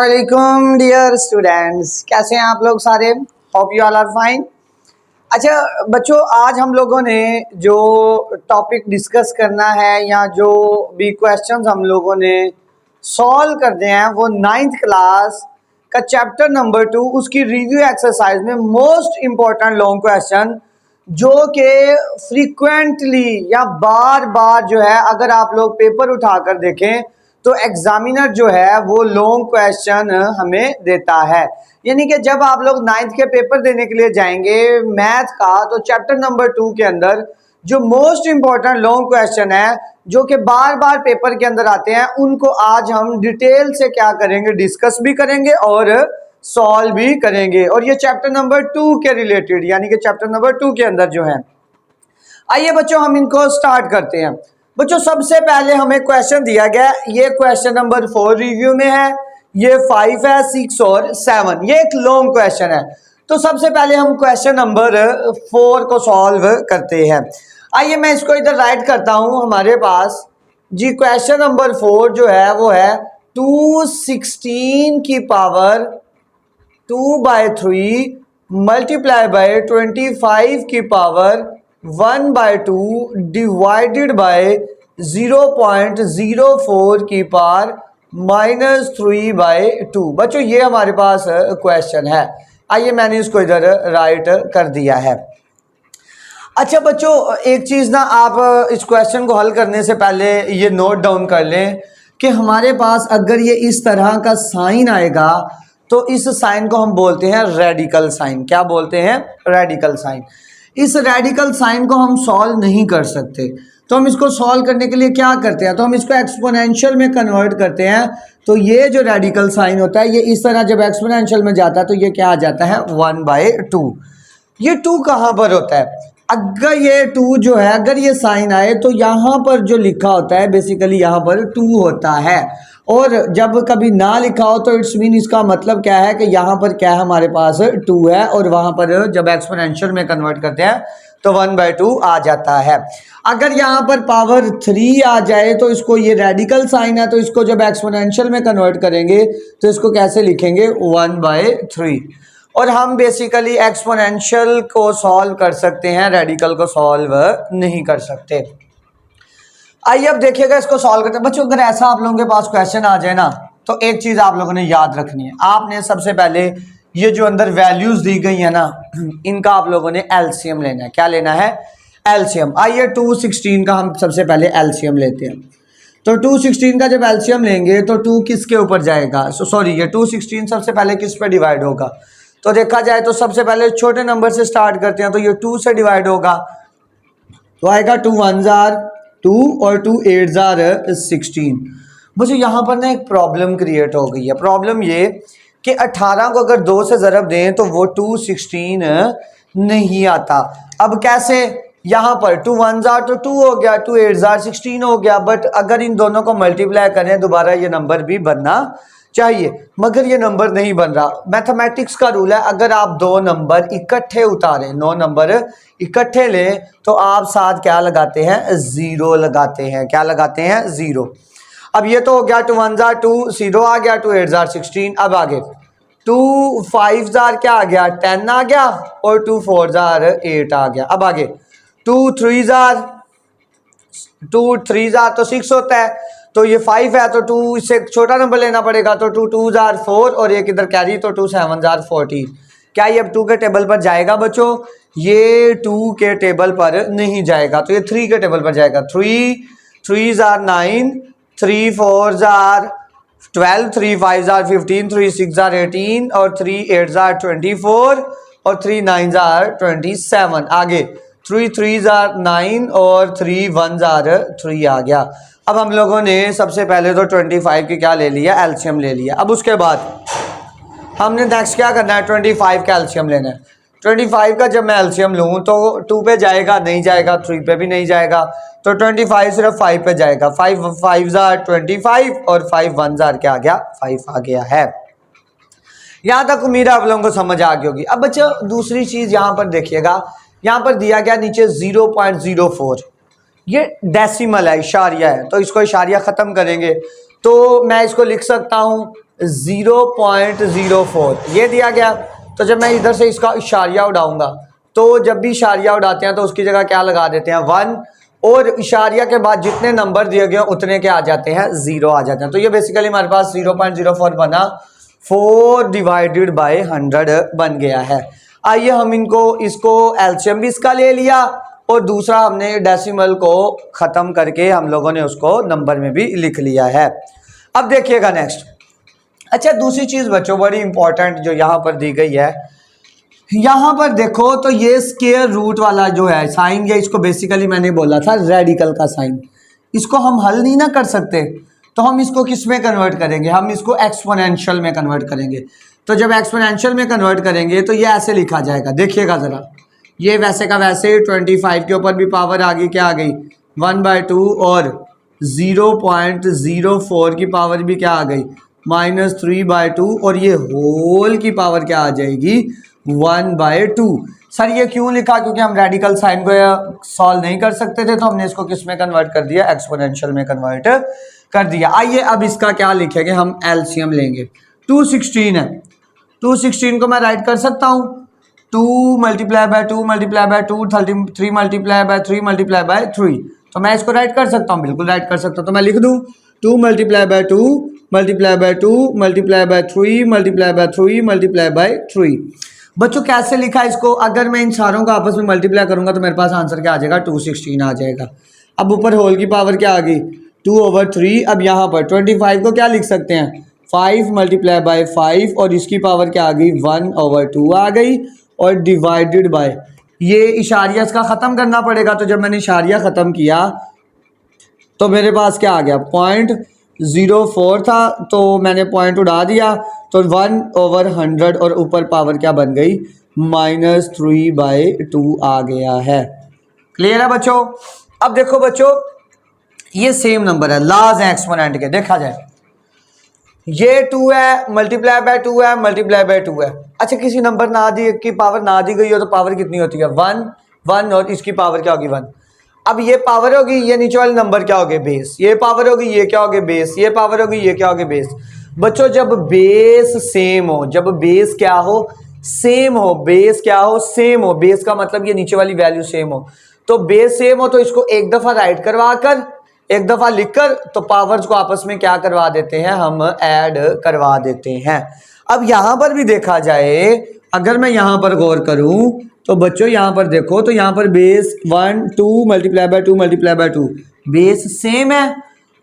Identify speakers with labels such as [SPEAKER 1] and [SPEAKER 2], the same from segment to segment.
[SPEAKER 1] वालेकुम dear students, कैसे हैं आप लोग सारे। Hope you all are fine. अच्छा बच्चों, आज हम लोगों ने जो टॉपिक डिस्कस करना है या जो भी क्वेश्चंस हम लोगों ने सॉल्व करने हैं वो 9th क्लास का चैप्टर नंबर 2 उसकी रिव्यू एक्सरसाइज में मोस्ट इम्पॉर्टेंट लॉन्ग क्वेश्चन जो कि फ्रीक्वेंटली या बार बार जो है अगर आप लोग पेपर उठाकर देखें तो एग्जामिनर जो है वो लॉन्ग क्वेश्चन हमें देता है। यानी कि जब आप लोग 9th के पेपर देने के लिए जाएंगे मैथ का तो चैप्टर नंबर 2 के अंदर जो मोस्ट इंपॉर्टेंट लॉन्ग क्वेश्चन है जो कि बार बार पेपर के अंदर आते हैं उनको आज हम डिटेल से क्या करेंगे, डिस्कस भी करेंगे और सॉल्व भी करेंगे। और ये चैप्टर नंबर 2 के रिलेटेड यानी कि चैप्टर नंबर 2 के अंदर जो है। आइए बच्चों हम इनको स्टार्ट करते हैं। बच्चों सबसे पहले हमें क्वेश्चन दिया गया, ये क्वेश्चन नंबर 4 रिव्यू में है, ये 5 है, 6 और 7, ये एक लॉन्ग क्वेश्चन है। तो सबसे पहले हम क्वेश्चन नंबर 4 को सॉल्व करते हैं। आइए मैं इसको इधर राइट करता हूं हमारे पास जी। क्वेश्चन नंबर 4 जो है वो है 216 की पावर 2/3 मल्टीप्लाई बाय 25 की पावर 1/2 डिवाइडेड बाय 0.04 की पावर -3/2। बच्चों ये हमारे पास क्वेश्चन है। आइए मैंने इसको इधर राइट कर दिया है। अच्छा बच्चों एक चीज़ ना, आप इस क्वेश्चन को हल करने से पहले ये नोट डाउन कर लें कि हमारे पास अगर ये इस तरह का साइन आएगा तो इस साइन को हम बोलते हैं रेडिकल साइन। क्या बोलते हैं? Radical sign. इस रेडिकल साइन को हम सॉल्व नहीं कर सकते, तो हम इसको सॉल्व करने के लिए क्या करते हैं, तो हम इसको एक्सपोनेंशियल में कन्वर्ट करते हैं। तो ये जो रेडिकल साइन होता है ये इस तरह जब एक्सपोनेंशियल में जाता है तो ये क्या आ जाता है 1/2। ये 2 कहाँ पर होता है? अगर ये 2 जो है अगर ये साइन आए तो यहाँ पर जो लिखा होता है बेसिकली यहाँ पर 2 होता है, और जब कभी ना लिखा हो तो इट्स मीन इसका मतलब क्या है कि यहाँ पर क्या है हमारे पास 2 है, और वहाँ पर जब एक्सपोनेंशियल में कन्वर्ट करते हैं तो 1/2 आ जाता है। अगर यहाँ पर पावर 3 आ जाए तो इसको, ये रेडिकल साइन है तो इसको जब एक्सपोनेंशियल में कन्वर्ट करेंगे तो इसको कैसे लिखेंगे 1/3। और हम बेसिकली एक्सपोनेंशियल को सॉल्व कर सकते हैं, रेडिकल को सॉल्व नहीं कर सकते। आइए अब देखिएगा इसको सॉल्व करते हैं। बच्चों अगर ऐसा आप लोगों के पास क्वेश्चन आ जाए ना तो एक चीज आप लोगों ने याद रखनी है। आपने सबसे पहले ये जो अंदर वैल्यूज दी गई है ना इनका आप लोगों ने एलसीएम लेना है। क्या लेना है? एलसीएम। आइए 216 का हम सबसे पहले एलसीएम लेते हैं। तो 216 का जब एलसीएम लेंगे तो 2 किसके ऊपर जाएगा? सॉरी ये 216 सबसे पहले किस पे डिवाइड होगा? तो देखा जाए तो सबसे पहले छोटे नंबर से स्टार्ट करते हैं, तो ये 2 से डिवाइड होगा तो आएगा 2 1s are 2 और 2 8s are 16। मुझे यहाँ पर ना एक प्रॉब्लम क्रिएट हो गई है। प्रॉब्लम ये कि 18 को अगर 2 से ज़रब दें तो वो 216 नहीं आता। अब कैसे? यहाँ पर 2 1s are तो 2 हो गया, 2 8s are 16 हो गया, बट अगर इन दोनों को मल्टीप्लाई करें दोबारा ये नंबर भी बनना चाहिए, मगर ये नंबर नहीं बन रहा। मैथमेटिक्स का रूल है, अगर आप 2 नंबर इकट्ठे उतारें, 9 नंबर इकट्ठे लें तो आप साथ क्या लगाते हैं? 0 लगाते हैं। क्या लगाते हैं? 0। अब ये तो हो गया 2 1s are 2, 0 आ गया, 2 8s are 16। अब आगे 2 5s are क्या आ गया? 10 आ गया, और 2 4s are 8 आ गया। अब आगे 2 3s are तो 6 होता है, तो ये 5 है तो 2 इससे छोटा नंबर लेना पड़ेगा, तो 2 2s are 4 और एक इधर कैरी तो 2 7s are 14। क्या ये अब 2 के टेबल पर जाएगा बच्चों? ये 2 के टेबल पर नहीं जाएगा, तो ये 3 के टेबल पर जाएगा। 3 3s are 9, 3 4s are 12, 3 5s are 15, 3 6s are 18 और 3 8s are 24 और 3 9s are 27। आगे 3 3s are 9 और 3 1s are 3 आ गया। अब हम लोगों ने सबसे पहले तो 25 की क्या ले लिया? एलसीएम ले लिया। अब उसके बाद हमने नेक्स्ट क्या करना है? 25 का एलसीएम लेना है। 25 का जब मैं एलसीएम लूँ तो 2 पे जाएगा? नहीं जाएगा। 3 पे भी नहीं जाएगा, तो 25 सिर्फ 5 पे जाएगा। 5 5s are 25 और 5 1s are क्या आ गया? 5 आ गया है। यहाँ तक उम्मीद है आप लोगों को समझ आ गई होगी। अब बच्चा दूसरी चीज़ यहाँ पर देखिएगा, यहाँ पर दिया गया नीचे 0.04, ये डेसिमल है, इशारिया है, तो इसको इशारिया ख़त्म करेंगे तो मैं इसको लिख सकता हूँ 0.04 ये दिया गया। तो जब मैं इधर से इसका इशारिया उड़ाऊंगा तो जब भी इशारिया उड़ाते हैं तो उसकी जगह क्या लगा देते हैं 1, और इशारिया के बाद जितने नंबर दिए गए उतने के आ जाते हैं 0 आ जाते हैं। तो ये बेसिकली हमारे पास 0.04 बना, 4 डिवाइडेड बाय 100 बन गया है। आइए हम इसको एलसीएम भी इसका ले लिया और दूसरा हमने डेसिमल को ख़त्म करके हम लोगों ने उसको नंबर में भी लिख लिया है। अब देखिएगा नेक्स्ट। अच्छा, दूसरी चीज़ बच्चों बड़ी इंपॉर्टेंट जो यहाँ पर दी गई है, यहाँ पर देखो तो ये स्क्वायर रूट वाला जो है साइन, ये इसको बेसिकली मैंने बोला था रेडिकल का साइन, इसको हम हल नहीं ना कर सकते तो हम इसको किस में कन्वर्ट करेंगे, हम इसको एक्सपोनेंशियल में कन्वर्ट करेंगे। तो जब एक्सपोनेंशियल में कन्वर्ट करेंगे तो ये ऐसे लिखा जाएगा, देखिएगा ज़रा, ये वैसे का वैसे 25 के ऊपर भी पावर आ गई, क्या आ गई 1/2, और 0.04 की पावर भी क्या आ गई -3/2, और ये होल की पावर क्या आ जाएगी 1/2। सर ये क्यों लिखा, क्योंकि हम रेडिकल साइन को सॉल्व नहीं कर सकते थे तो हमने इसको किस में कन्वर्ट कर दिया, एक्सपोनेंशियल में कन्वर्ट कर दिया। आइए अब इसका क्या लिखेंगे, हम एलसीएम लेंगे। 216 है, 216 को मैं राइट कर सकता हूँ 2 × 2 × 2 3 × 3 × 3, तो मैं इसको राइट कर सकता हूँ, बिल्कुल राइट कर सकता हूँ। तो मैं लिख दूँ 2 × 2 × 2 × 3 × 3 बच्चों कैसे लिखा इसको, अगर मैं इन सारों को आपस में मल्टीप्लाई करूंगा तो मेरे पास आंसर क्या आ जाएगा 216 आ जाएगा। अब ऊपर होल की पावर क्या आ गई 2/3। अब यहाँ पर 25 को क्या लिख सकते हैं 5 × 5, और इसकी पावर क्या आ गई 1/2 आ गई, और डिवाइडेड बाय ये इशारिया इसका ख़त्म करना पड़ेगा। तो जब मैंने इशारिया ख़त्म किया तो मेरे पास क्या आ गया 0.04 था, तो मैंने पॉइंट उड़ा दिया तो 1/100, और ऊपर पावर क्या बन गई -3/2 आ गया है। क्लियर है बच्चों। अब देखो बच्चों ये सेम नंबर है, लाज है एक्सपोनेंट के, देखा जाए ये 2 है ×2 है ×2 है। अच्छा, किसी नंबर ना दी की पावर ना दी गई हो तो पावर कितनी होती है 1 और इसकी पावर क्या होगी 1। अब ये पावर होगी, ये नीचे वाले नंबर क्या होगे बेस, ये पावर होगी, ये क्या होगे बेस, ये पावर होगी, ये क्या होगे बेस। बच्चों जब बेस सेम हो, जब बेस क्या हो सेम हो, बेस क्या हो सेम हो, बेस का मतलब ये नीचे वाली वैल्यू सेम हो, तो बेस सेम हो तो इसको एक दफ़ा राइट करवा कर एक दफ़ा लिखकर तो पावर्स को आपस में क्या करवा देते हैं, हम ऐड करवा देते हैं। अब यहाँ पर भी देखा जाए, अगर मैं यहाँ पर गौर करूँ तो बच्चों यहाँ पर देखो तो यहाँ पर बेस 1 2 × 2 × 2 बेस सेम है,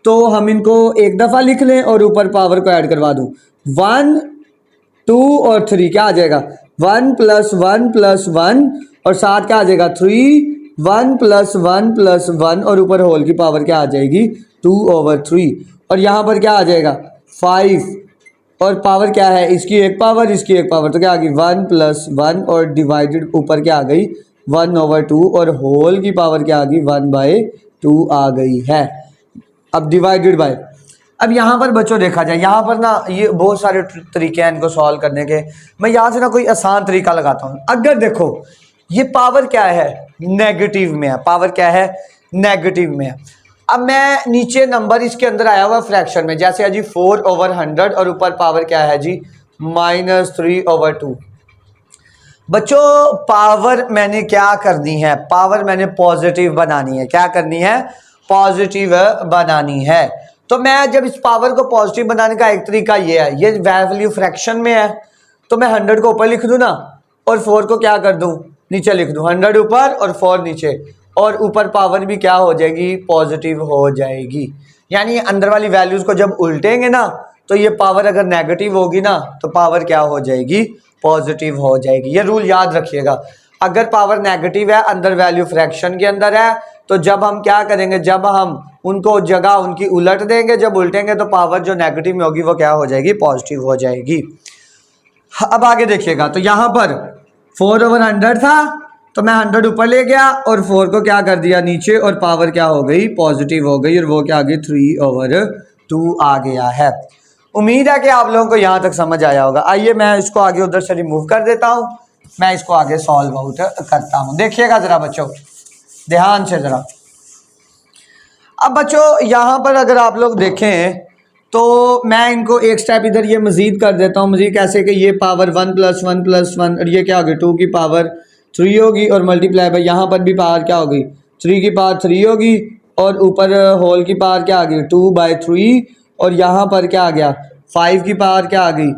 [SPEAKER 1] तो हम इनको एक दफ़ा लिख लें और ऊपर पावर को ऐड करवा दूँ 1 2 और 3 क्या आ जाएगा 1 + 1 + 1, और साथ क्या आ जाएगा 3 1 + 1 + 1, और ऊपर होल की पावर क्या आ जाएगी 2/3, और यहाँ पर क्या आ जाएगा 5, और पावर क्या है इसकी एक पावर इसकी एक पावर, तो क्या आ गई 1 + 1, और डिवाइडेड ऊपर क्या आ गई 1/2, और होल की पावर क्या आ गई 1/2 आ गई है। अब डिवाइडेड बाय, अब यहाँ पर बच्चों देखा जाए, यहाँ पर ना ये बहुत सारे तरीके हैं इनको सॉल्व करने के, मैं यहाँ से ना कोई आसान तरीका लगाता हूँ। अगर देखो ये पावर क्या है नेगेटिव में है, पावर क्या है नेगेटिव में है। अब मैं नीचे नंबर इसके अंदर आया हुआ फ्रैक्शन में, जैसे है जी 4/100, और ऊपर पावर क्या है जी -3/2। बच्चों पावर मैंने क्या करनी है, पावर मैंने पॉजिटिव बनानी है, क्या करनी है पॉजिटिव बनानी है। तो मैं जब इस पावर को पॉजिटिव बनाने का एक तरीका ये है, ये वैल्यू फ्रैक्शन में है तो मैं 100 को ऊपर लिख दूँ ना, और 4 को क्या कर दूँ नीचे लिख दूँ, 100 ऊपर और 4 नीचे, और ऊपर पावर भी क्या हो जाएगी पॉजिटिव हो जाएगी। यानी अंदर वाली वैल्यूज़ को जब उल्टेंगे ना तो ये पावर अगर नेगेटिव होगी ना तो पावर क्या हो जाएगी पॉजिटिव हो जाएगी। ये रूल याद रखिएगा, अगर पावर नेगेटिव है अंदर वैल्यू फ्रैक्शन के अंदर है तो जब हम क्या करेंगे, जब हम उनको जगह उनकी उलट देंगे, जब उल्टेंगे तो पावर जो नेगेटिव में होगी वो क्या हो जाएगी पॉजिटिव हो जाएगी। अब आगे देखिएगा, तो यहाँ पर 4/100 था तो मैं 100 ऊपर ले गया और 4 को क्या कर दिया नीचे, और पावर क्या हो गई पॉजिटिव हो गई, और वो क्या आ गई 3/2 आ गया है। उम्मीद है कि आप लोगों को यहाँ तक समझ आया होगा। आइए मैं इसको आगे उधर से रिमूव कर देता हूँ, मैं इसको आगे सॉल्व आउट करता हूँ। देखिएगा ज़रा बच्चों ध्यान से ज़रा। अब बच्चों यहाँ पर अगर आप लोग देखें तो मैं इनको एक स्टेप इधर ये मज़ीद कर देता हूँ। मज़ीद कैसे कि ये पावर 1 + 1 + 1 और ये क्या होगी 2 की पावर 3 होगी और मल्टीप्लाई बाय यहाँ पर भी पावर क्या होगी 3 की पावर 3 होगी और ऊपर होल की पावर क्या आ गई 2/3 और यहाँ पर क्या आ गया 5 की पावर क्या आ गई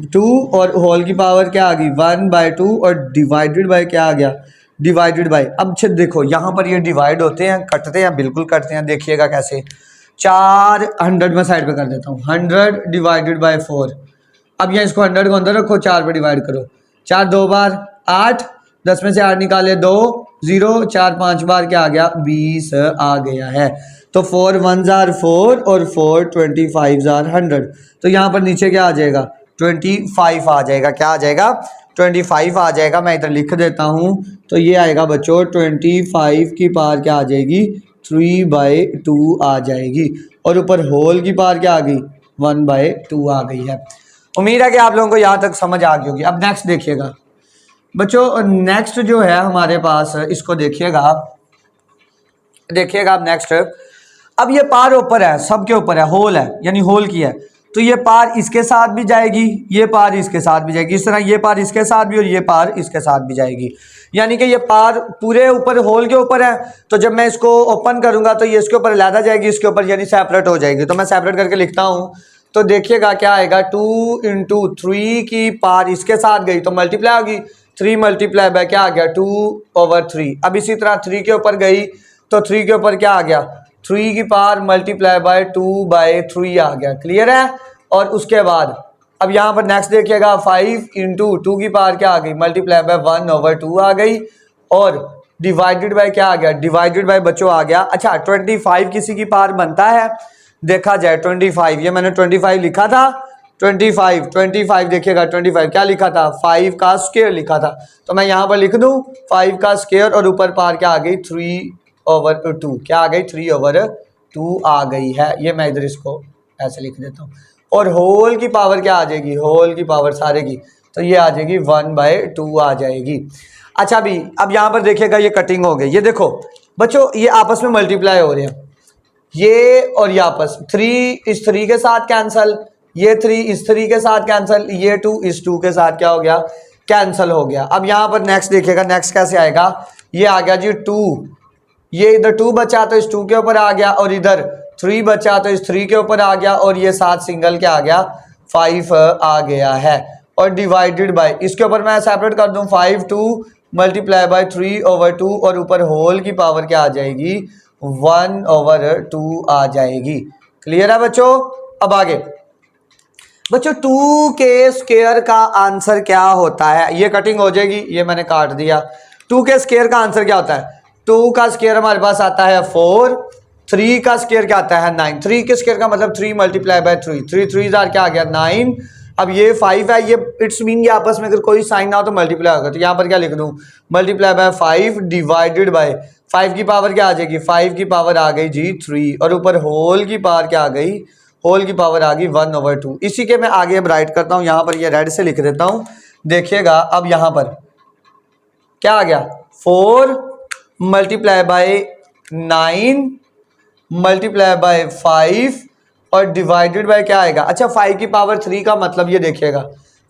[SPEAKER 1] 2 और होल की पावर क्या आ गई 1/2 और डिवाइडेड बाय क्या आ गया डिवाइडेड बाय। अब देखो यहाँ पर ये डिवाइड होते हैं कटते हैं बिल्कुल कटते हैं। देखिएगा कैसे 400 में साइड पे कर देता हूँ 100 डिवाइडेड बाय 4। अब यहाँ इसको 100 को अंदर रखो 4 पे डिवाइड करो 4 2 बार 8 10 में से 8 निकाले 2 0 4 5 बार क्या आ गया 20 आ गया है। तो 4 1s are 4 और 4 25s are 100। तो यहाँ पर नीचे क्या आ जाएगा 25 आ जाएगा। क्या आ जाएगा 25 आ जाएगा। मैं इधर लिख देता हूँ तो ये आएगा बच्चों 25 की पावर क्या आ जाएगी 3/2 आ जाएगी और ऊपर होल की पावर क्या आ गई 1/2 आ गई है। उम्मीद है कि आप लोगों को यहाँ तक समझ आ गई होगी। अब नेक्स्ट देखिएगा बच्चों, नेक्स्ट जो है हमारे पास इसको देखिएगा आप नेक्स्ट। अब ये पार ऊपर है सबके ऊपर है होल है यानी होल की है तो ये पार इसके साथ भी जाएगी ये पार इसके साथ भी जाएगी। इस तरह ये पार इसके साथ भी और ये पार इसके साथ भी जाएगी यानी कि ये पार पूरे ऊपर होल के ऊपर है। तो जब मैं इसको ओपन करूंगा तो ये इसके ऊपर लैदा जाएगी इसके ऊपर यानी सेपरेट हो जाएगी। तो मैं सेपरेट करके लिखता हूँ तो देखिएगा क्या आएगा 2 × 3 की पार इसके साथ गई तो मल्टीप्लाई होगी 3 मल्टीप्लाई बाय क्या आ गया 2/3। अब इसी तरह 3 के ऊपर गई तो 3 के ऊपर क्या आ गया 3 की पावर मल्टीप्लाई बाय 2/3 आ गया। क्लियर है। और उसके बाद अब यहाँ पर नेक्स्ट देखिएगा 5 × 2 की पावर क्या आ गई मल्टीप्लाई बाय 1/2 आ गई और डिवाइडेड बाय क्या आ गया डिवाइडेड बाय बच्चों आ गया। अच्छा 25 किसी की पावर बनता है देखा जाए 25 ये मैंने 25 लिखा था 25 देखिएगा 25 क्या लिखा था 5 का स्क्वायर लिखा था तो मैं यहाँ पर लिख दूँ 5 का स्क्वायर और ऊपर पावर क्या आ गई 3/2 क्या आ गई 3/2 आ गई है। ये मैं इधर इसको ऐसे लिख देता हूँ और होल की पावर क्या आ जाएगी होल की पावर सारे की तो ये आ जाएगी 1/2 आ जाएगी। अच्छा अभी अब यहाँ पर देखिएगा ये कटिंग हो गई। ये देखो बच्चों ये आपस में मल्टीप्लाई हो रहे हैं ये और ये आपस 3 इस 3 के साथ कैंसल ये 3 इस 3 के साथ कैंसल ये 2 इस 2 के साथ क्या हो गया कैंसल हो गया। अब यहाँ पर नेक्स्ट देखिएगा नेक्स्ट कैसे आएगा ये आ गया जी 2 ये इधर 2 बचा तो इस 2 के ऊपर आ गया और इधर 3 बचा तो इस 3 के ऊपर आ गया और ये 7 सिंगल क्या आ गया 5 आ गया है और डिवाइडेड बाय इसके ऊपर मैं सेपरेट कर दूं 5 2 मल्टीप्लाई बाय 3/2 और ऊपर होल की पावर क्या आ जाएगी 1/2 आ जाएगी। क्लियर है बच्चों। अब आगे बच्चों 2 के स्क्वायर का आंसर क्या होता है ये कटिंग हो जाएगी ये मैंने काट दिया। 2 के स्क्वायर का आंसर क्या होता है 2 का स्क्वायर हमारे पास आता है 4 3 का स्क्वायर क्या आता है 9 3 के स्क्वायर का मतलब 3 मल्टीप्लाई बाय 3 3 3 क्या आ गया 9। अब ये 5 है ये इट्स मीन ये आपस में अगर कोई साइन ना हो तो मल्टीप्लाई होगा तो यहाँ पर क्या लिख दूँ मल्टीप्लाई बाय 5 डिवाइडेड बाय 5 की पावर क्या आ जाएगी 5 की पावर आ गई जी 3 और ऊपर होल की पावर क्या आ गई होल की पावर आ गई 1/2। इसी के मैं आगे अब राइट करता हूँ यहाँ पर ये रेड से लिख देता हूँ। देखिएगा अब यहाँ पर क्या आ गया 4 मल्टीप्लाई बाय 9 मल्टीप्लाई बाय 5 और डिवाइडेड बाय क्या आएगा। अच्छा 5 की पावर 3 का मतलब ये देखिएगा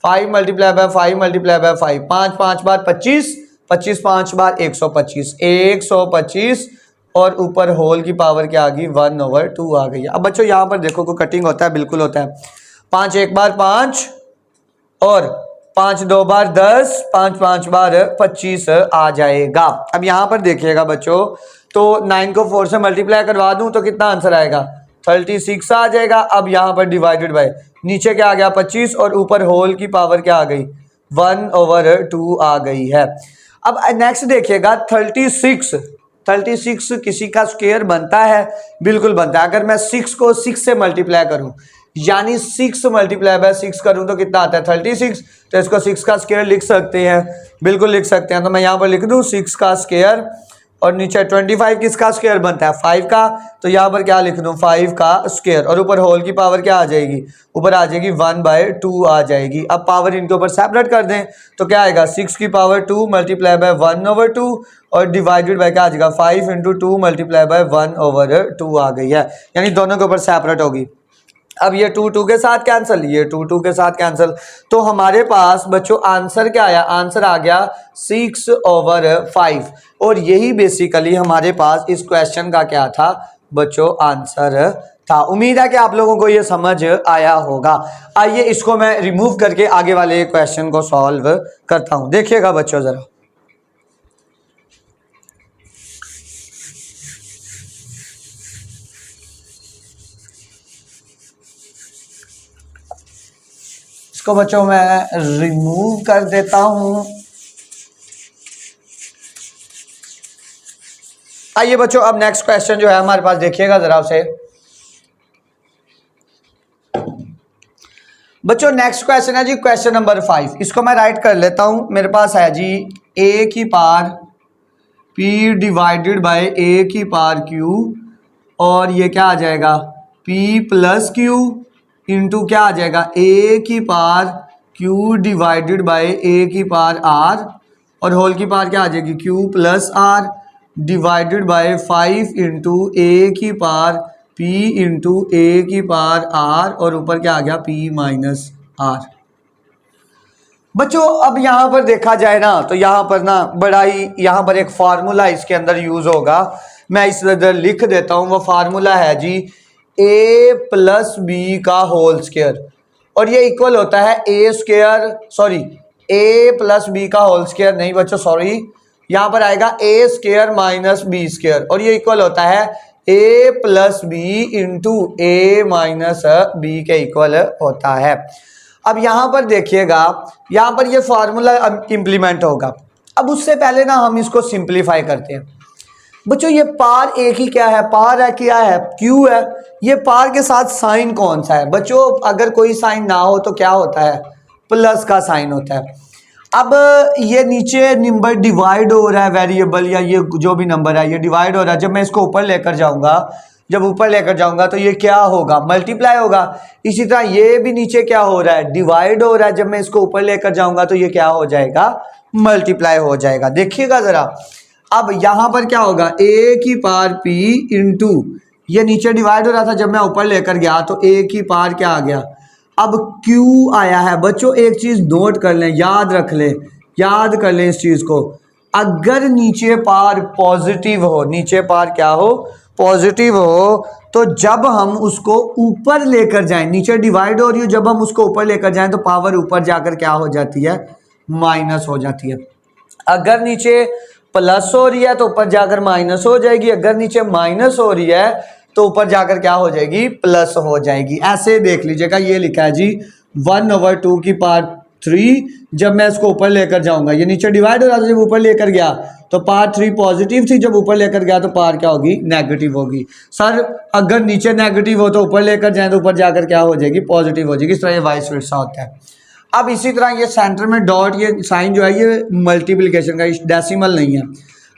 [SPEAKER 1] 5 मल्टीप्लाई बाय 5 मल्टीप्लाई बाय 5 5 5 बार 25 25 5 बार 125 और ऊपर होल की पावर क्या आ गई 1/2 आ गई। अब बच्चों यहाँ पर देखो कोई कटिंग होता है बिल्कुल होता है 5 1 बार 5 और 5 2 बार 10 5 5 बार 25 आ जाएगा। अब यहाँ पर देखिएगा बच्चों तो 9 को 4 से मल्टीप्लाई करवा दूं तो कितना आंसर आएगा 36 आ जाएगा। अब यहाँ पर डिवाइडेड बाय नीचे क्या आ गया 25 और ऊपर होल की पावर क्या आ गई 1/2 आ गई है। अब नेक्स्ट देखिएगा 36 किसी का स्क्वायर बनता है बिल्कुल बनता है। अगर मैं 6 को 6 से मल्टीप्लाई करूं यानी 6 मल्टीप्लाई बाय 6 करूं तो कितना आता है 36 तो इसको 6 का स्क्वायर लिख सकते हैं बिल्कुल लिख सकते हैं। तो मैं यहाँ पर लिख दूं 6 का स्क्वायर और नीचे 25 किसका स्क्वायर बनता है 5 का तो यहाँ पर क्या लिख दूं 5 का स्क्वायर और ऊपर होल की पावर क्या आ जाएगी ऊपर आ जाएगी 1/2 आ जाएगी। अब पावर इनके ऊपर सेपरेट कर दें तो क्या आएगा 6 की पावर 2 मल्टीप्लाई बाय 1/2 और डिवाइडेड बाय क्या आ जाएगा 5 × 2 मल्टीप्लाई बाय 1/2 आ गई है यानी दोनों के ऊपर सेपरेट होगी। अब ये 2 के साथ कैंसिल, ये 2 के साथ कैंसिल, तो हमारे पास बच्चों आंसर क्या आया, आंसर आ गया 6/5। और यही बेसिकली हमारे पास इस क्वेश्चन का क्या था बच्चों, आंसर था। उम्मीद है कि आप लोगों को ये समझ आया होगा। आइए इसको मैं रिमूव करके आगे वाले क्वेश्चन को सॉल्व करता हूं। देखिएगा बच्चों जरा, इसको बच्चों मैं रिमूव कर देता हूं। आइए बच्चों अब नेक्स्ट क्वेश्चन जो है हमारे पास, देखिएगा जरा उसे। बच्चों नेक्स्ट क्वेश्चन है जी क्वेश्चन नंबर 5। इसको मैं राइट कर लेता हूं। मेरे पास है जी a की power p divided by a की पावर q, और ये क्या आ जाएगा p प्लस q इंटू क्या आ जाएगा a की power q divided by a की पावर r, और होल की पावर क्या आ जाएगी q plus r divided by 5 into a की पावर p इंटू a की पावर r, और ऊपर क्या आ गया p माइनस r। बच्चों अब यहाँ पर देखा जाए ना तो यहाँ पर ना बड़ा ही यहाँ पर एक फार्मूला इसके अंदर यूज होगा, मैं इस इधर लिख देता हूँ। वो फार्मूला है जी a प्लस बी का होल स्क्वायर, और ये इक्वल होता है a square, sorry a plus B का होल स्क्वायर नहीं बच्चों, सॉरी यहाँ पर आएगा a square minus B square, और ये इक्वल होता है a plus B into A minus B के इक्वल होता है। अब यहाँ पर देखिएगा, यहाँ पर ये फार्मूला इंप्लीमेंट होगा। अब उससे पहले ना हम इसको सिंप्लीफाई करते हैं। बच्चों ये पार एक ही क्या है, पार है क्या है, क्यू है। ये पार के साथ साइन कौन सा है बच्चों, अगर कोई साइन ना हो तो क्या होता है, प्लस का साइन होता है। अब ये नीचे नंबर डिवाइड हो रहा है, वेरिएबल या ये जो भी नंबर है ये डिवाइड हो रहा है। जब मैं इसको ऊपर लेकर जाऊंगा, जब ऊपर लेकर जाऊंगा तो ये क्या होगा, मल्टीप्लाई होगा। इसी तरह ये भी नीचे क्या हो रहा है, डिवाइड हो रहा है। जब मैं इसको ऊपर लेकर जाऊंगा तो ये क्या हो जाएगा, मल्टीप्लाई हो जाएगा। देखिएगा जरा, अब यहां पर क्या होगा, a की पावर p इंटू, ये नीचे डिवाइड हो रहा था, जब मैं ऊपर लेकर गया तो a की पावर क्या आ गया, अब q आया है। बच्चों एक चीज नोट कर लें, याद रख लें, याद कर लें इस चीज को, अगर नीचे पावर पॉजिटिव हो, नीचे पावर क्या हो, पॉजिटिव हो, तो जब हम उसको ऊपर लेकर जाएं, नीचे डिवाइड हो रही हो, जब हम उसको ऊपर लेकर जाएं तो पावर ऊपर जाकर क्या हो जाती है, माइनस हो जाती है। अगर नीचे प्लस हो रही है तो ऊपर जाकर माइनस हो जाएगी, अगर नीचे माइनस हो रही है तो ऊपर जाकर क्या हो जाएगी, प्लस हो जाएगी। ऐसे देख लीजिएगा, ये लिखा है जी 1/2 की पावर 3। जब मैं इसको ऊपर लेकर जाऊंगा, ये नीचे डिवाइड हो रहा था, जब ऊपर लेकर गया तो पावर 3 पॉजिटिव थी, जब ऊपर लेकर गया तो पावर क्या होगी, नेगेटिव होगी। सर अगर नीचे नेगेटिव हो तो ऊपर लेकर जाए तो ऊपर जाकर क्या हो जाएगी, पॉजिटिव हो जाएगी। इस तरह ये वाइस वर्सा होता है। अब इसी तरह ये सेंटर में डॉट, ये साइन जो है ये मल्टीप्लिकेशन का, डेसिमल नहीं है।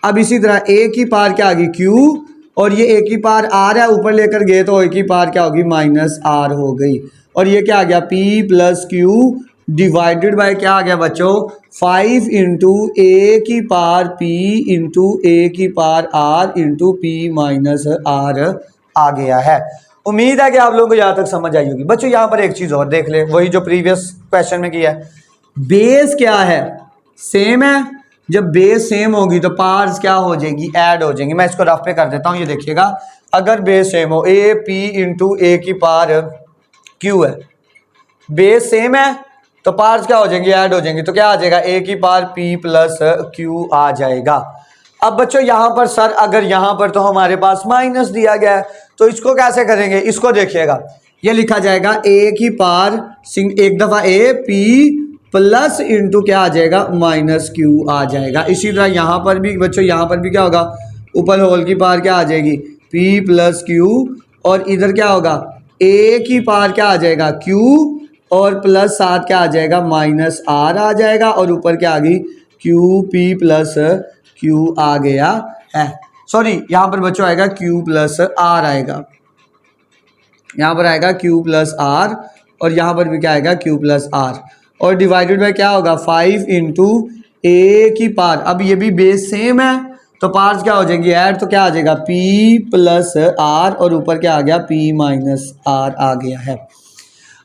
[SPEAKER 1] अब इसी तरह a की पावर क्या आ गई q, और ये a की पावर r है, ऊपर लेकर गए तो a की पावर क्या होगी, माइनस r हो गई। और ये क्या आ गया, p plus Q divided by क्या आ गया बच्चों, 5 इंटू ए की पावर p इंटू ए की power r into p minus r आ गया है। उम्मीद है कि आप लोगों को यहाँ तक समझ आई होगी। बच्चों यहाँ पर एक चीज और देख ले, वही जो प्रीवियस क्वेश्चन में किया है, बेस क्या है, सेम है। जब बेस सेम होगी तो पावर्स क्या हो जाएगी, ऐड हो जाएंगी। मैं इसको रफ पे कर देता हूँ, ये देखिएगा, अगर बेस सेम हो, ए पी इंटू ए की पावर क्यू है, बेस सेम है तो पावर्स क्या हो जाएंगी, ऐड हो जाएंगी। तो क्या आ जाएगा, ए की पावर पी प्लस क्यू आ जाएगा। अब बच्चों यहाँ पर सर अगर यहाँ पर तो हमारे पास माइनस दिया गया है, तो इसको कैसे करेंगे, इसको देखिएगा, ये लिखा जाएगा ए की पावर एक दफा ए पी प्लस इंटू क्या आ जाएगा, माइनस क्यू आ जाएगा। इसी तरह यहाँ पर भी बच्चों, यहाँ पर भी क्या होगा, ऊपर होल की पावर क्या आ जाएगी, पी प्लस क्यू, और इधर क्या होगा, ए की पावर क्या आ जाएगा, क्यू, और प्लस साथ क्या आ जाएगा, माइनस आर आ जाएगा, और ऊपर क्या आ गई, क्यू पी प्लस क्यू आ गया है। सॉरी यहाँ पर बच्चों आएगा क्यू प्लस आर आएगा, यहाँ पर आएगा क्यू प्लस आर, और यहाँ पर भी क्या आएगा, क्यू प्लस आर, और डिवाइडेड बाय क्या होगा, 5 इंटू ए की पावर। अब ये भी बेस सेम है तो पार्ट्स क्या हो जाएंगी ऐड, तो क्या आ जाएगा पी प्लस आर और ऊपर क्या आ गया पी माइनस आर आ गया है।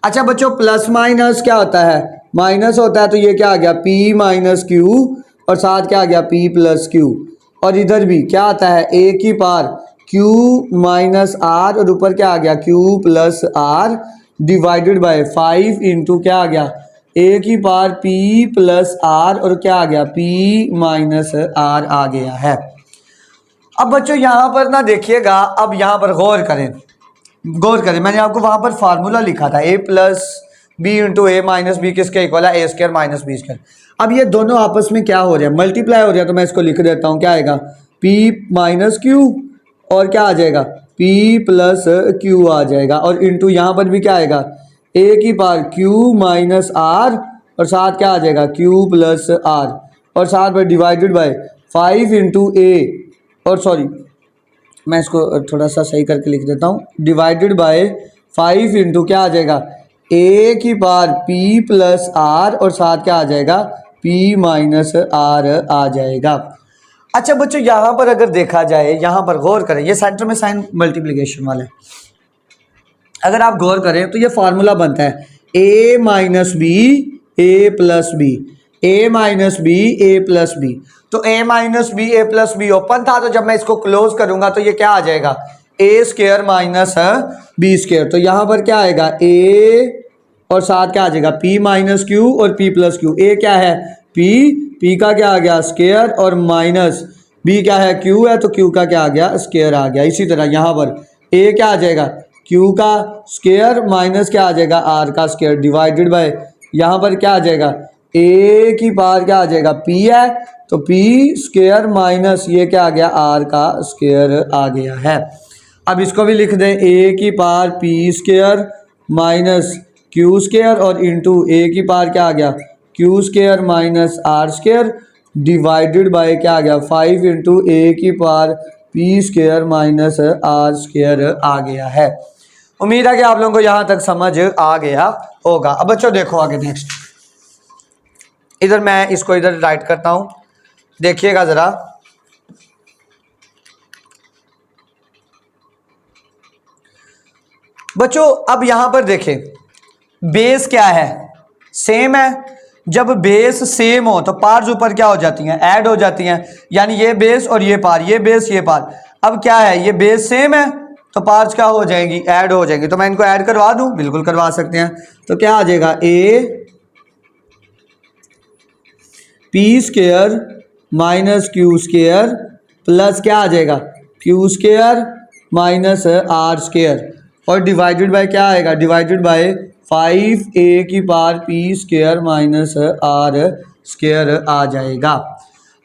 [SPEAKER 1] अच्छा बच्चों प्लस माइनस क्या होता है, माइनस होता है, तो ये क्या आ गया पी माइनस क्यू और साथ क्या आ गया पी प्लस क्यू, और इधर भी क्या आता है ए की पार क्यू माइनस आर और ऊपर क्या आ गया Q plus R divided by 5 into क्या आ गया ए की पार पी प्लस आर और क्या आ गया पी माइनस आर आ गया है। अब बच्चों यहाँ पर ना देखिएगा, अब यहाँ पर गौर करें, गौर करें, मैंने आपको वहां पर फार्मूला लिखा था ए plus B into A minus B किसके इक्वल है ए स्क्वायर माइनस बी स्क्वायर। अब ये दोनों आपस में क्या हो रहा है मल्टीप्लाई हो रहा है, तो मैं इसको लिख देता हूँ, क्या आएगा पी माइनस क्यू और क्या आ जाएगा पी प्लस क्यू आ जाएगा, और इंटू यहाँ पर भी क्या आएगा ए की पार क्यू माइनस आर और साथ क्या आ जाएगा क्यू प्लस आर और साथ में डिवाइडेड बाय 5 इंटू ए, और सॉरी मैं इसको थोड़ा सा सही करके लिख देता हूँ, डिवाइडेड बाय 5 इंटू क्या आ जाएगा ए की पार पी प्लस आर और साथ क्या आ जाएगा पी माइनस आर आ जाएगा। अच्छा बच्चों यहाँ पर अगर देखा जाए, यहाँ पर गौर करें, ये सेंटर में साइन मल्टीप्लिकेशन वाला है, अगर आप गौर करें तो ये फार्मूला बनता है A minus B A plus B, A minus B A plus B, तो A minus B A plus B open था, तो जब मैं इसको क्लोज करूंगा तो ये क्या आ जाएगा ए स्क्वायर माइनस बी स्क्वायर, तो यहाँ पर क्या आएगा ए और साथ क्या आ जाएगा पी माइनस क्यू और पी प्लस क्यू, ए क्या है पी का क्या आ गया स्क्वायर और माइनस बी क्या है क्यू है, तो क्यू का क्या आ गया स्क्वायर आ गया। इसी तरह यहाँ पर ए क्या आ जाएगा क्यू का स्क्वायर माइनस क्या आ जाएगा आर का स्क्वायर डिवाइडेड बाय यहाँ पर क्या आ जाएगा ए की पार क्या आ जाएगा पी है, तो पी स्क्वायर माइनस ये क्या आ गया आर का स्क्वायर आ गया है। अब इसको भी लिख दें ए की power P square minus Q square और इंटू ए की पार क्या आ गया Q square minus R square divided by क्या आ गया 5 इंटू ए की power P square minus R square आ गया है। उम्मीद है कि आप लोगों को यहाँ तक समझ आ गया होगा। अब बच्चों देखो आगे नेक्स्ट, इधर मैं इसको इधर राइट करता हूँ, देखिएगा जरा, बच्चों अब यहां पर देखें बेस क्या है सेम है, जब बेस सेम हो तो पार्ट्स ऊपर क्या हो जाती हैं ऐड हो जाती हैं, यानी ये बेस और ये पार, ये बेस ये पार। अब क्या है ये बेस सेम है तो पार्ट्स क्या हो जाएंगी ऐड हो जाएंगी, तो मैं इनको ऐड करवा दूं, बिल्कुल करवा सकते हैं, तो क्या आ जाएगा A P square minus Q square plus क्या आ जाएगा Q square minus R square और डिवाइडेड बाय क्या आएगा डिवाइडेड बाय 5 ए की power P square minus R square आ जाएगा।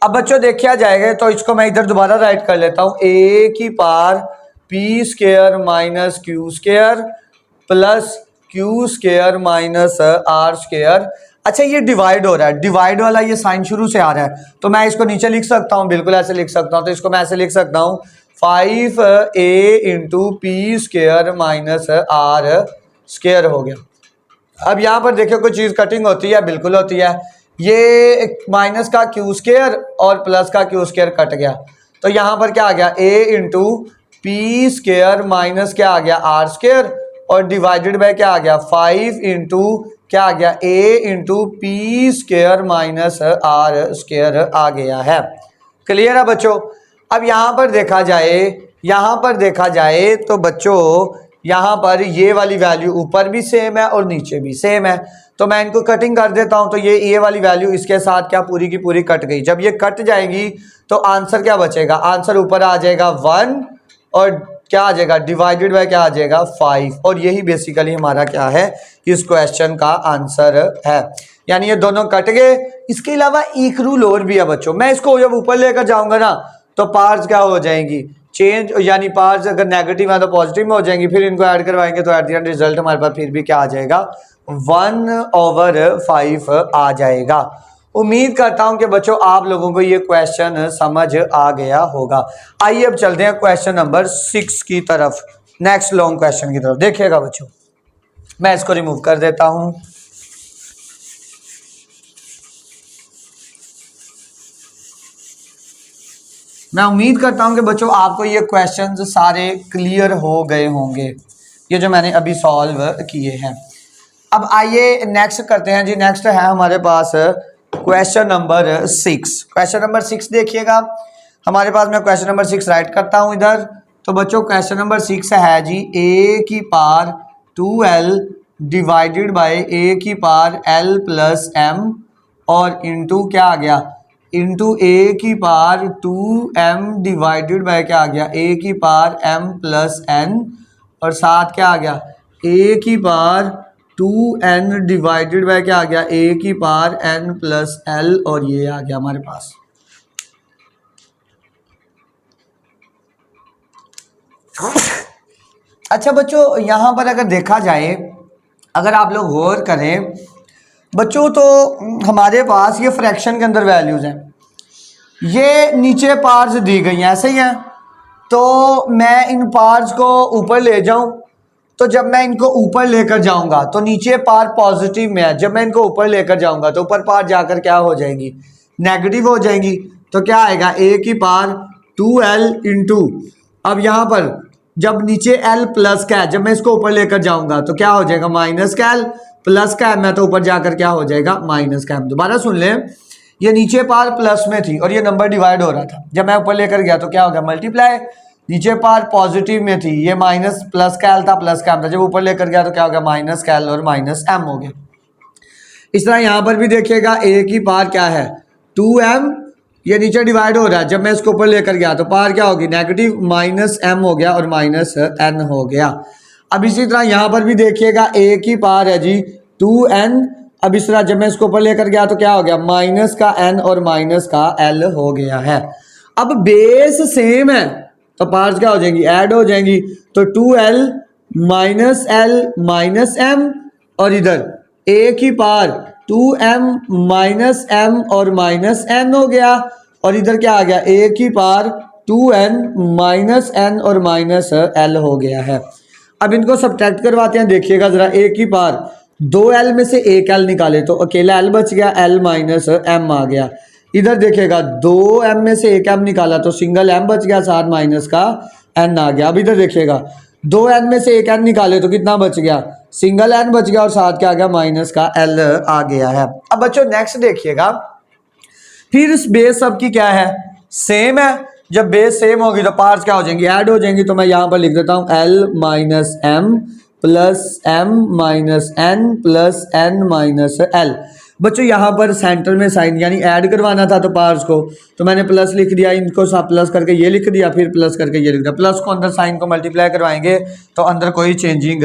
[SPEAKER 1] अब बच्चों देखा जाएगा तो इसको मैं इधर दोबारा राइट कर लेता हूँ, ए की power P square minus Q square plus Q square minus R square. अच्छा ये डिवाइड हो रहा है, डिवाइड वाला ये साइन शुरू से आ रहा है, तो मैं इसको नीचे लिख सकता हूँ, बिल्कुल ऐसे लिख सकता हूँ, तो इसको मैं ऐसे लिख सकता हूँ 5 A into P square minus R square हो गया। अब यहाँ पर देखिए कोई चीज़ कटिंग होती है, बिल्कुल होती है, ये माइनस का क्यू स्क्वायर और प्लस का क्यू स्क्वायर कट गया, तो यहाँ पर क्या आ गया A into P square minus क्या आ गया आर स्क्वायर और डिवाइडेड बाय क्या आ गया 5 इंटू क्या आ गया A into P square minus R square आ गया है। क्लियर है बच्चों। अब यहाँ पर देखा जाए, यहाँ पर देखा जाए तो बच्चों यहाँ पर ये वाली वैल्यू ऊपर भी सेम है और नीचे भी सेम है, तो मैं इनको कटिंग कर देता हूँ, तो ये वाली वैल्यू इसके साथ क्या पूरी की पूरी कट गई। जब ये कट जाएगी तो आंसर क्या बचेगा, आंसर ऊपर आ जाएगा 1 और क्या आ जाएगा डिवाइडेड बाय क्या आ जाएगा 5, और यही बेसिकली हमारा क्या है इस क्वेश्चन का आंसर है, यानी ये दोनों कट गए। इसके अलावा एक रूल और भी है बच्चों, मैं इसको जब ऊपर लेकर जाऊंगा ना तो पार्ट्स क्या हो जाएंगी चेंज, यानी पार्ट्स अगर नेगेटिव है तो पॉजिटिव में हो जाएंगी, फिर इनको ऐड करवाएंगे तो एट द एंड रिजल्ट हमारे पास फिर भी क्या आ जाएगा 1/5 आ जाएगा। उम्मीद करता हूं कि बच्चों आप लोगों को ये क्वेश्चन समझ आ गया होगा। आइए अब चलते हैं क्वेश्चन नंबर 6 की तरफ, नेक्स्ट लॉन्ग क्वेश्चन की तरफ। देखिएगा बच्चों मैं इसको रिमूव कर देता हूं। मैं उम्मीद करता हूं कि बच्चों आपको ये क्वेश्चंस सारे क्लियर हो गए होंगे, ये जो मैंने अभी सॉल्व किए हैं। अब आइए नेक्स्ट करते हैं जी। नेक्स्ट है हमारे पास क्वेश्चन नंबर 6। क्वेश्चन नंबर 6 देखिएगा हमारे पास। मैं क्वेश्चन नंबर 6 राइट करता हूं इधर। तो बच्चों क्वेश्चन नंबर 6 है जी a की power 2l divided by a की पावर l प्लस m और इंटू क्या आ गया, इंटू a की पावर 2m डिवाइडेड बाय क्या आ गया, a की पावर m प्लस n और साथ क्या आ गया, a की पावर 2n डिवाइडेड बाय क्या आ गया, a की पावर n प्लस l और ये आ गया हमारे पास। अच्छा बच्चों यहाँ पर अगर देखा जाए, अगर आप लोग गौर करें बच्चों, तो हमारे पास ये फ्रैक्शन के अंदर वैल्यूज हैं, ये नीचे पार्ट्स दी गई हैं ऐसे ही हैं। तो मैं इन पार्ट्स को ऊपर ले जाऊं, तो जब मैं इनको ऊपर लेकर जाऊंगा तो नीचे पार पॉजिटिव में है, जब मैं इनको ऊपर लेकर जाऊंगा तो ऊपर पार जाकर क्या हो जाएंगी, नेगेटिव हो जाएंगी। तो क्या आएगा, a की पावर 2l इंटू, अब यहाँ पर जब नीचे l प्लस का है, जब मैं इसको ऊपर लेकर जाऊंगा तो क्या हो जाएगा, माइनस का l प्लस का m है, तो ऊपर जाकर क्या हो जाएगा, माइनस का m। दोबारा सुन लें, ये नीचे पार प्लस में थी और ये नंबर डिवाइड हो रहा था, जब मैं ऊपर लेकर गया तो क्या हो गया, मल्टीप्लाई। नीचे पार पॉजिटिव में थी, ये माइनस प्लस का एल था, प्लस का एम था, जब ऊपर लेकर गया तो क्या हो गया, माइनस का एल और माइनस एम हो गया। इस तरह यहाँ पर भी देखिएगा a की पार क्या है 2m, ये नीचे डिवाइड हो रहा है, जब मैं इसको ऊपर लेकर गया तो पार क्या होगी, नेगेटिव माइनस m हो गया और माइनस n हो गया। अब इसी तरह यहाँ पर भी देखिएगा a की पार है जी 2n, अब इस तरह जब मैं इसको ऊपर लेकर गया तो क्या हो गया, माइनस का n और माइनस का l हो गया है। अब बेस सेम है तो पार्ट्स क्या हो जाएंगी, ऐड हो जाएंगी। तो 2l minus l minus m और इधर a की पावर 2m माइनस m और माइनस n हो गया, और इधर क्या आ गया, a की पावर 2n माइनस n और माइनस l हो गया है। अब इनको सब्ट्रैक्ट करवाते हैं, देखिएगा जरा, a की पावर 2l में से एक l निकाले तो अकेला l बच गया, l माइनस m आ गया। इधर देखिएगा 2m में से एक m निकाला तो सिंगल m बच गया, साथ माइनस का n आ गया। अब इधर देखिएगा 2n में से एक n निकाले तो कितना बच गया, सिंगल n बच गया और साथ क्या आ गया, माइनस का l आ गया है। अब बच्चों नेक्स्ट देखिएगा, फिर इस बेस सबकी क्या है, सेम है। जब बेस सेम होगी तो पार्ट्स क्या हो जाएंगी, ऐड हो जाएंगी। तो मैं यहाँ पर लिख देता हूँ l minus m plus m minus n plus n minus l। बच्चों यहाँ पर सेंटर में साइन यानी ऐड करवाना था तो पार्ट्स को, तो मैंने प्लस लिख दिया, इनको सब प्लस करके ये लिख दिया, फिर प्लस करके ये लिख दिया। प्लस को अंदर साइन को मल्टीप्लाई करवाएंगे तो अंदर कोई चेंजिंग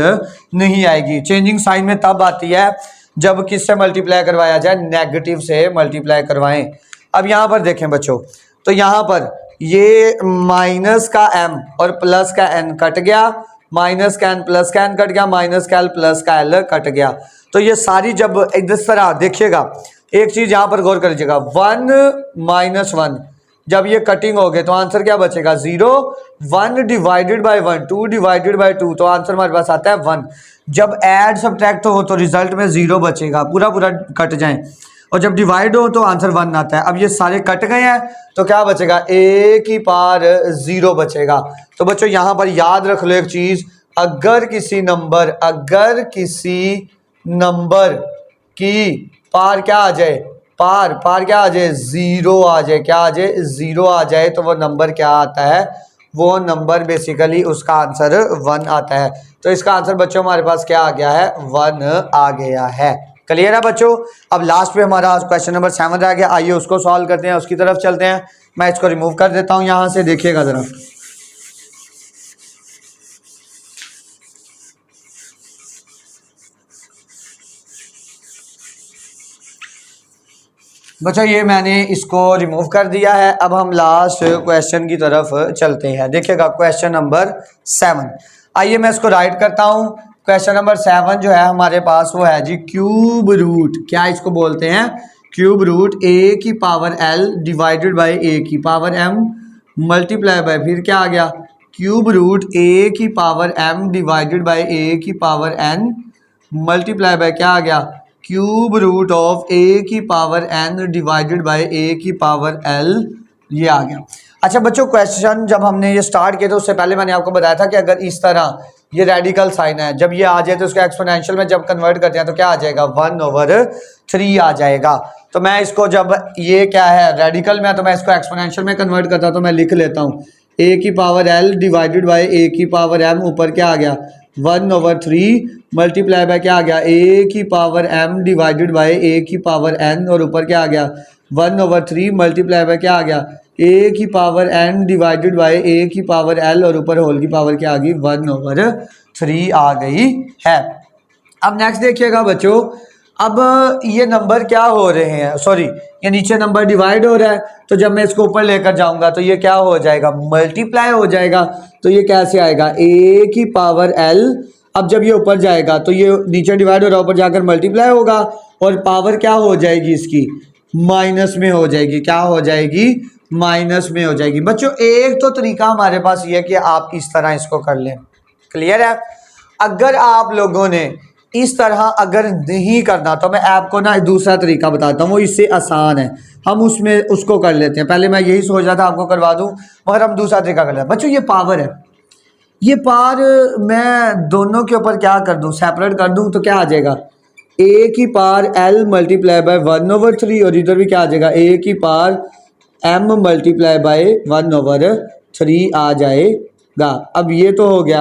[SPEAKER 1] नहीं आएगी। चेंजिंग साइन में तब आती है जब किससे मल्टीप्लाई करवाया जाए, नेगेटिव से मल्टीप्लाई करवाएं। अब यहाँ पर देखें बच्चों, तो यहाँ पर ये माइनस का m और प्लस का n कट गया, माइनस का n प्लस का n कट गया, माइनस का l प्लस का l कट गया। तो ये सारी जब इस तरह देखिएगा, एक चीज यहाँ पर गौर करिएगा, 1 माइनस 1 जब ये कटिंग हो गए तो आंसर क्या बचेगा, 0। 1 डिवाइडेड बाय 1, 2 डिवाइडेड बाय 2, तो आंसर हमारे पास आता है 1। जब ऐड सब्ट्रैक्ट हो तो रिजल्ट में 0 बचेगा, पूरा पूरा कट जाए, और जब डिवाइड हो तो आंसर 1 आता है। अब ये सारे कट गए हैं तो क्या बचेगा, a की पावर 0 बचेगा। तो बच्चों यहाँ पर याद रख लो एक चीज, अगर किसी नंबर की पार क्या आ जाए, पार क्या आ जाए, 0 आ जाए, क्या आ जाए, 0 आ जाए, तो वो नंबर क्या आता है, वो नंबर बेसिकली उसका आंसर 1 आता है। तो इसका आंसर बच्चों हमारे पास क्या आ गया है, 1 आ गया है। क्लियर है बच्चों। अब लास्ट पे हमारा क्वेश्चन नंबर 7 रह गया, आइए उसको सॉल्व करते हैं, उसकी तरफ चलते हैं। मैं इसको रिमूव कर देता हूं यहां से, देखिएगा जरा। बच्चों ये मैंने इसको रिमूव कर दिया है। अब हम लास्ट क्वेश्चन की तरफ चलते हैं, देखिएगा क्वेश्चन नंबर 7। आइए मैं इसको राइट करता हूं। क्वेश्चन नंबर 7 जो है हमारे पास वो है जी क्यूब रूट, क्या इसको बोलते हैं, क्यूब रूट a की power l divided by a की पावर m मल्टीप्लाई बाय, फिर क्या आ गया, क्यूब रूट a की power m divided by a की पावर n मल्टीप्लाई बाय क्या आ गया, क्यूब रूट ऑफ a की power n divided by a की पावर l ये आ गया। अच्छा बच्चों, क्वेश्चन जब हमने ये स्टार्ट किया तो उससे पहले मैंने आपको बताया था कि अगर इस तरह ये रेडिकल साइन है, जब ये आ जाए तो उसको एक्सपोनेंशियल में जब कन्वर्ट करते हैं तो क्या आ जाएगा, 1/3 आ जाएगा। तो मैं इसको, जब ये क्या है रेडिकल में है, तो मैं इसको एक्सपोनेंशियल में कन्वर्ट करता हूं, तो मैं लिख लेता हूँ a की power l divided by a की पावर m, ऊपर क्या आ गया 1/3 मल्टीप्लाई बाय क्या आ गया a की power m divided by a की पावर n, और ऊपर क्या आ गया 1/3 मल्टीप्लाई बाय क्या आ गया a की power n divided by a की पावर l, और ऊपर होल की पावर क्या आ गई 1/3 आ गई है। अब नेक्स्ट देखिएगा बच्चों, अब ये नंबर क्या हो रहे हैं, सॉरी ये नीचे नंबर डिवाइड हो रहा है, तो जब मैं इसको ऊपर लेकर जाऊंगा तो ये क्या हो जाएगा, मल्टीप्लाई हो जाएगा। तो ये कैसे आएगा, a की पावर l, अब जब ये ऊपर जाएगा तो ये नीचे डिवाइड हो रहा है, ऊपर जाकर मल्टीप्लाई होगा, और पावर क्या हो जाएगी इसकी, माइनस में हो जाएगी। क्या हो जाएगी, माइनस में हो जाएगी। बच्चों एक तो तरीका हमारे पास ये है कि आप इस तरह इसको कर लें, क्लियर है। अगर आप लोगों ने इस तरह अगर नहीं करना तो मैं आपको ना दूसरा तरीका बताता हूँ, वो इससे आसान है, हम उसमें उसको कर लेते हैं। पहले मैं यही सोच रहा था आपको करवा दूं, मगर हम दूसरा तरीका कर लेते हैं। बच्चों ये पावर है, ये पावर मैं दोनों के ऊपर क्या कर दूं, सेपरेट कर दूं, तो क्या आ जाएगा a की पावर l मल्टीप्लाई बाय 1/3, और इधर भी क्या आ जाएगा a की पावर m मल्टीप्लाई बाय 1/3 आ जाएगा। अब ये तो हो गया।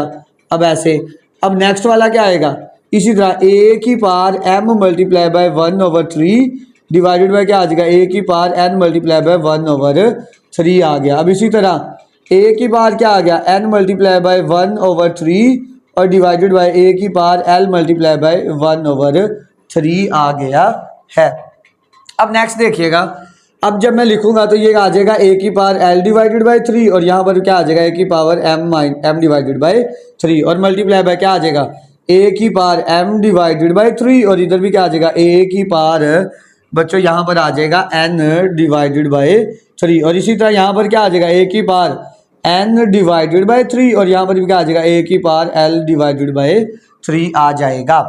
[SPEAKER 1] अब ऐसे, अब नेक्स्ट वाला क्या आएगा, इसी तरह a की power m multiply by 1/3 divided by क्या आ जाएगा a की पावर n मल्टीप्लाई बाय 1/3 आ गया। अब इसी तरह a की पावर क्या आ गया n मल्टीप्लाई बाय 1/3 और डिवाइडेड बाय a की पावर l मल्टीप्लाई बाय 1/3 आ गया है। अब नेक्स्ट देखिएगा, अब जब मैं लिखूंगा तो ये आ जाएगा a की पावर l डिवाइडेड बाय 3, और यहाँ पर क्या आ जाएगा a की पावर m डिवाइडेड बाय 3, और मल्टीप्लाई बाय क्या आ जाएगा a की पावर m डिवाइडेड बाय 3, और इधर भी क्या आ जाएगा a की पावर, बच्चों यहाँ पर आ जाएगा n डिवाइडेड बाय 3, और इसी तरह यहाँ पर क्या आ जाएगा a की पावर n डिवाइडेड बाय 3, और यहाँ पर भी क्या आ जाएगा a की पावर l डिवाइडेड बाय 3 आ जाएगा।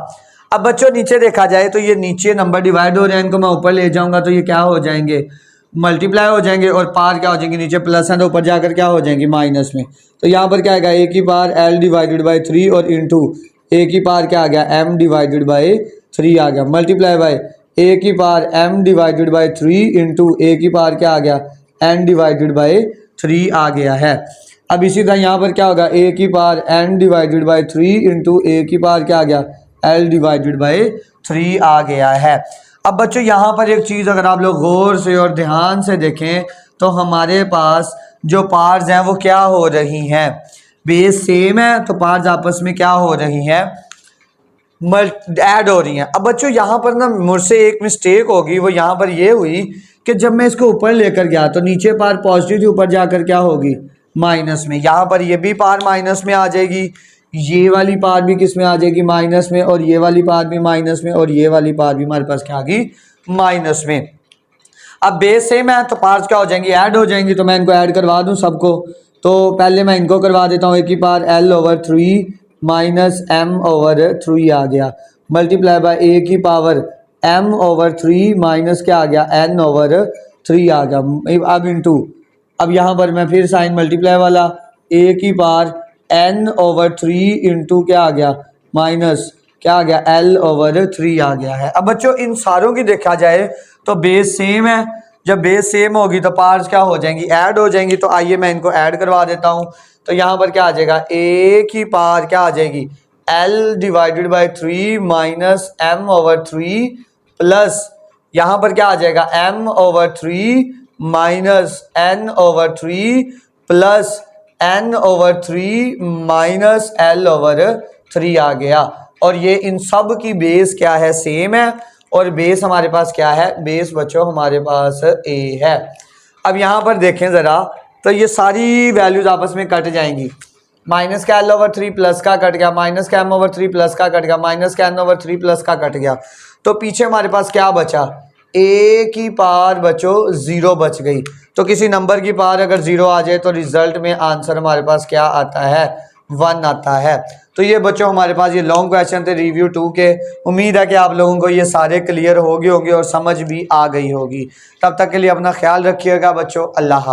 [SPEAKER 1] अब बच्चों नीचे देखा जाए तो ये नीचे नंबर डिवाइड हो रहे हैं, इनको मैं ऊपर ले जाऊंगा तो ये क्या हो जाएंगे, मल्टीप्लाई हो जाएंगे, और पावर क्या हो जाएंगे, नीचे प्लस है तो ऊपर जाकर क्या हो जाएंगे माइनस में। तो यहाँ पर क्या आएगा a की पावर l डिवाइडेड बाय 3 और इंटू a की पावर क्या आ गया m डिवाइडेड बाय 3 आ गया, मल्टीप्लाई बाय a की power m divided by 3 into a की पावर क्या आ गया n डिवाइडेड बाय 3 आ गया है। अब इसी तरह यहाँ पर क्या होगा a की power n divided by 3 into a की पावर क्या आ गया l डिवाइडेड बाय 3 आ गया है। अब बच्चों यहाँ पर एक चीज़ अगर आप लोग गौर से और ध्यान से देखें तो हमारे पास जो पार्ट्स हैं वो क्या हो रही हैं, बेस सेम है तो पार्ट्स आपस में क्या हो रही हैं, ऐड हो रही हैं। अब बच्चों यहाँ पर ना मुझसे एक मिस्टेक होगी, वो यहाँ पर ये हुई कि जब मैं इसको ऊपर लेकर गया तो नीचे पार पॉजिटिव थी, ऊपर जाकर क्या होगी माइनस में। यहाँ पर ये भी पार माइनस में आ जाएगी, ये वाली पार भी किस में आ जाएगी माइनस में, और ये वाली पार भी माइनस में, और ये वाली पार भी हमारे पास क्या आ गई माइनस में। अब बेस सेम है तो पार्ट्स क्या हो जाएंगी ऐड हो जाएंगी, तो मैं इनको ऐड करवा दूं सबको। तो पहले मैं इनको करवा देता हूँ, a की पावर l/3 माइनस m/3 आ गया, मल्टीप्लाई बाय a की पावर m/3 माइनस क्या आ गया n/3 आ गया। अब इंटू, अब यहाँ पर मैं फिर साइन मल्टीप्लाई वाला, a की पावर n/3 इंटू क्या आ गया माइनस क्या आ गया l/3 आ गया है। अब बच्चों इन सारों की देखा जाए तो बेस सेम है, जब बेस सेम होगी तो पार्ट्स क्या हो जाएंगी ऐड हो जाएंगी। तो आइए मैं इनको ऐड करवा देता हूँ। तो यहाँ पर क्या आ जाएगा a की पावर क्या आ जाएगी l divided by 3 minus m/3 plus यहाँ पर क्या आ जाएगा m/3 minus n/3 plus n/3 minus l/3 आ गया। और ये इन सब की बेस क्या है सेम है, और बेस हमारे पास क्या है, बेस बच्चों हमारे पास a है। अब यहाँ पर देखें ज़रा तो ये सारी वैल्यूज आपस में कट जाएंगी, माइनस का l/3 प्लस का कट गया, माइनस का m/3 प्लस का कट गया, माइनस का n/3 प्लस का कट गया। तो पीछे हमारे पास क्या बचा, a की पावर बच्चों 0 बच गई। तो किसी नंबर की पावर अगर 0 आ जाए तो रिजल्ट में आंसर हमारे पास क्या आता है 1 आता है। तो ये बच्चों हमारे पास ये लॉन्ग क्वेश्चन थे रिव्यू 2 के। उम्मीद है कि आप लोगों को ये सारे क्लियर हो गए होंगे और समझ भी आ गई होगी। तब तक के लिए अपना ख्याल रखिएगा बच्चों, अल्लाह हाफ़िज़।